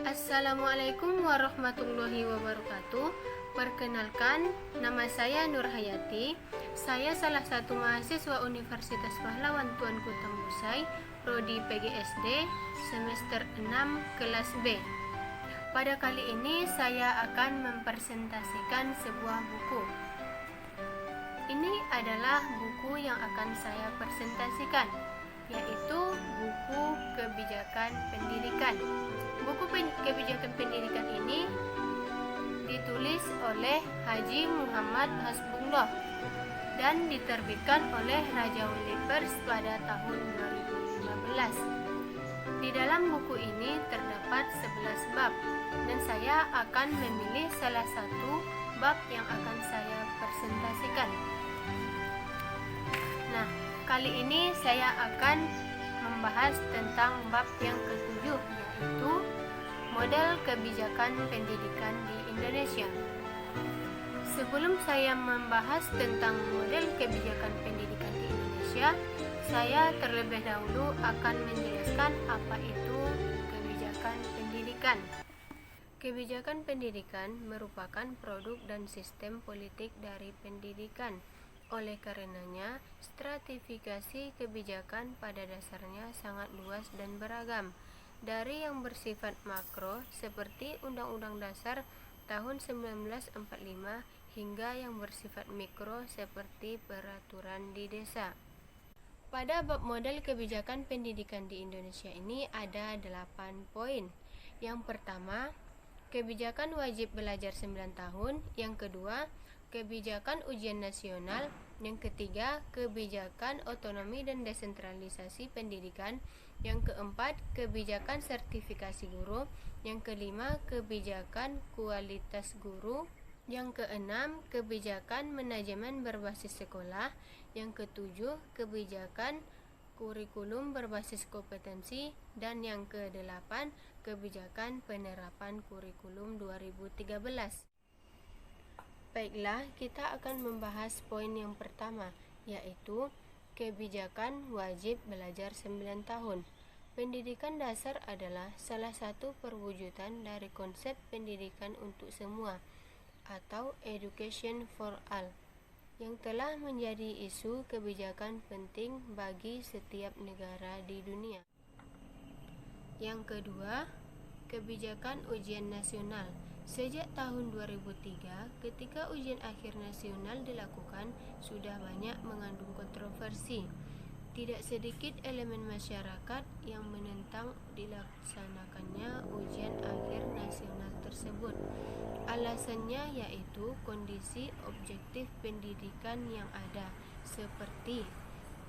Assalamualaikum warahmatullahi wabarakatuh. Perkenalkan, nama saya Nur Hayati. Saya salah satu mahasiswa Universitas Pahlawan Tuanku Tambusai, Prodi PGSD, semester 6, kelas B. Pada kali ini saya akan mempresentasikan sebuah buku. Ini adalah buku yang akan saya presentasikan, yaitu buku Kebijakan Pendidikan. Buku Kebijakan Pendidikan ini ditulis oleh Haji Muhammad Hasbullah dan diterbitkan oleh Raja Wali Pers pada tahun 2015. Di dalam buku ini terdapat 11 bab dan saya akan memilih salah satu bab yang akan saya presentasikan. Nah, kali ini saya akan membahas tentang bab yang ketujuh, yaitu model kebijakan pendidikan di Indonesia. Sebelum saya membahas tentang model kebijakan pendidikan di Indonesia, saya terlebih dahulu akan menjelaskan apa itu kebijakan pendidikan. Kebijakan pendidikan merupakan produk dan sistem politik dari pendidikan. Oleh karenanya, stratifikasi kebijakan pada dasarnya sangat luas dan beragam, dari yang bersifat makro seperti Undang-Undang Dasar tahun 1945 hingga yang bersifat mikro seperti peraturan di desa. Pada bab model kebijakan pendidikan di Indonesia ini ada 8 poin. Yang pertama, kebijakan wajib belajar 9 tahun. Yang kedua, kebijakan ujian nasional. Yang ketiga, kebijakan otonomi dan desentralisasi pendidikan. Yang keempat, kebijakan sertifikasi guru. Yang kelima, kebijakan kualitas guru. Yang keenam, kebijakan manajemen berbasis sekolah. Yang ketujuh, kebijakan kurikulum berbasis kompetensi. Dan yang kedelapan, kebijakan penerapan kurikulum 2013. Baiklah, kita akan membahas poin yang pertama, yaitu kebijakan wajib belajar 9 tahun. Pendidikan dasar adalah salah satu perwujudan dari konsep pendidikan untuk semua, atau education for all, yang telah menjadi isu kebijakan penting bagi setiap negara di dunia. Yang kedua, kebijakan ujian nasional. Sejak tahun 2003, ketika ujian akhir nasional dilakukan, sudah banyak mengandung kontroversi. Tidak sedikit elemen masyarakat yang menentang dilaksanakannya ujian akhir nasional tersebut. Alasannya yaitu kondisi objektif pendidikan yang ada, seperti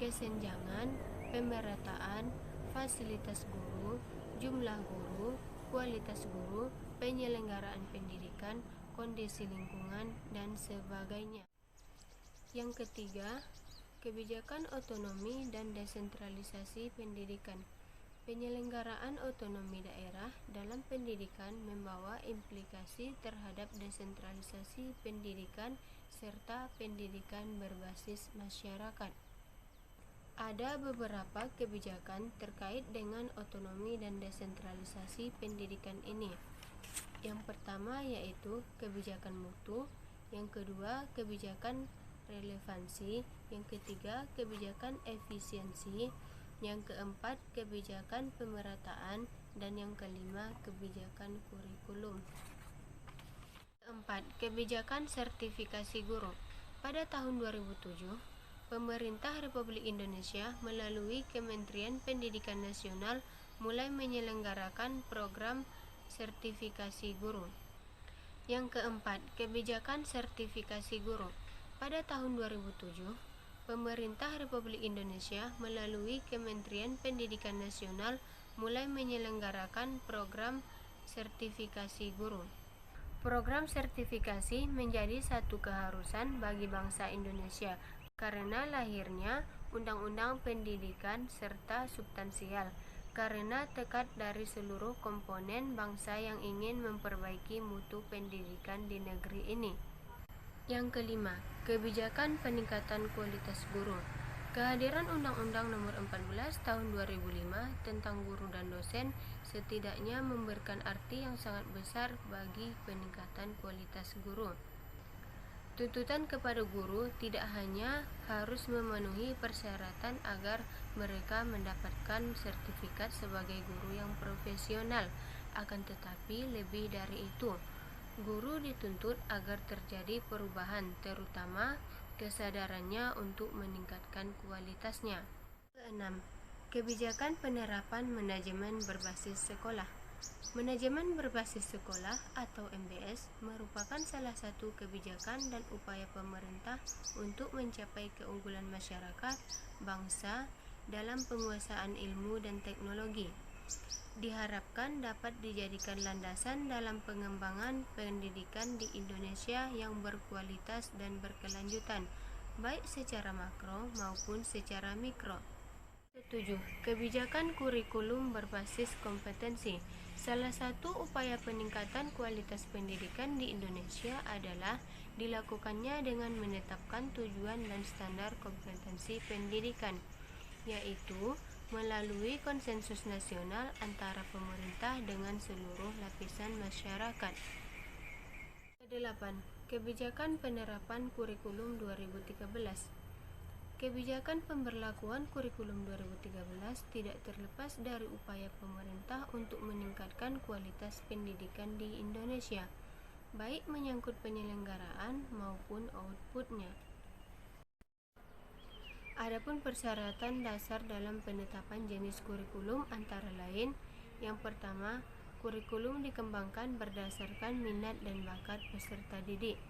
kesenjangan, pemerataan, fasilitas guru, jumlah guru, kualitas guru, penyelenggaraan pendidikan, kondisi lingkungan, dan sebagainya. Yang ketiga, kebijakan otonomi dan desentralisasi pendidikan. Penyelenggaraan otonomi daerah dalam pendidikan membawa implikasi terhadap desentralisasi pendidikan serta pendidikan berbasis masyarakat. Ada beberapa kebijakan terkait dengan otonomi dan desentralisasi pendidikan ini. Yang pertama yaitu kebijakan mutu, yang kedua kebijakan relevansi, yang ketiga kebijakan efisiensi, yang keempat kebijakan pemerataan, dan yang kelima kebijakan kurikulum. Keempat, kebijakan sertifikasi guru. Pada tahun 2007, Pemerintah Republik Indonesia melalui Kementerian Pendidikan Nasional mulai menyelenggarakan program sertifikasi guru. Yang keempat, kebijakan sertifikasi guru. Pada tahun 2007, Pemerintah Republik Indonesia melalui Kementerian Pendidikan Nasional mulai menyelenggarakan program sertifikasi guru. Program sertifikasi menjadi satu keharusan bagi bangsa Indonesia karena lahirnya Undang-Undang Pendidikan serta substansial, karena tekad dari seluruh komponen bangsa yang ingin memperbaiki mutu pendidikan di negeri ini. Yang kelima, kebijakan peningkatan kualitas guru. Kehadiran Undang-Undang Nomor 14 Tahun 2005 tentang guru dan dosen setidaknya memberikan arti yang sangat besar bagi peningkatan kualitas guru. Tuntutan kepada guru tidak hanya harus memenuhi persyaratan agar mereka mendapatkan sertifikat sebagai guru yang profesional, akan tetapi lebih dari itu. Guru dituntut agar terjadi perubahan, terutama kesadarannya untuk meningkatkan kualitasnya. Keenam, kebijakan penerapan manajemen berbasis sekolah. Manajemen berbasis sekolah atau MBS merupakan salah satu kebijakan dan upaya pemerintah untuk mencapai keunggulan masyarakat, bangsa dalam penguasaan ilmu dan teknologi. Diharapkan dapat dijadikan landasan dalam pengembangan pendidikan di Indonesia yang berkualitas dan berkelanjutan, baik secara makro maupun secara mikro. 7. Kebijakan kurikulum berbasis kompetensi. Salah satu upaya peningkatan kualitas pendidikan di Indonesia adalah dilakukannya dengan menetapkan tujuan dan standar kompetensi pendidikan, yaitu melalui konsensus nasional antara pemerintah dengan seluruh lapisan masyarakat. 8. Kebijakan penerapan kurikulum 2013. Kebijakan pemberlakuan kurikulum 2013 tidak terlepas dari upaya pemerintah untuk meningkatkan kualitas pendidikan di Indonesia, baik menyangkut penyelenggaraan maupun outputnya. Adapun persyaratan dasar dalam penetapan jenis kurikulum antara lain: yang pertama, kurikulum dikembangkan berdasarkan minat dan bakat peserta didik.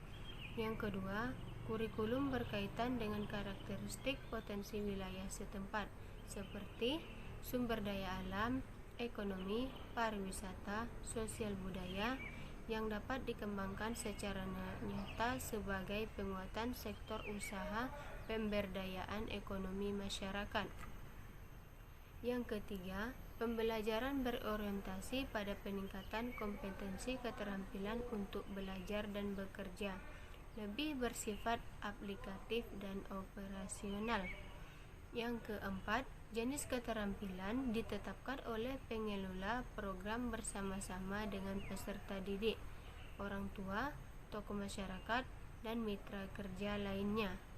Yang kedua, kurikulum berkaitan dengan karakteristik potensi wilayah setempat, seperti sumber daya alam, ekonomi, pariwisata, sosial budaya, yang dapat dikembangkan secara nyata sebagai penguatan sektor usaha pemberdayaan ekonomi masyarakat. Yang ketiga, pembelajaran berorientasi pada peningkatan kompetensi keterampilan untuk belajar dan bekerja, lebih bersifat aplikatif dan operasional. Yang keempat, jenis keterampilan ditetapkan oleh pengelola program bersama-sama dengan peserta didik, orang tua, tokoh masyarakat, dan mitra kerja lainnya.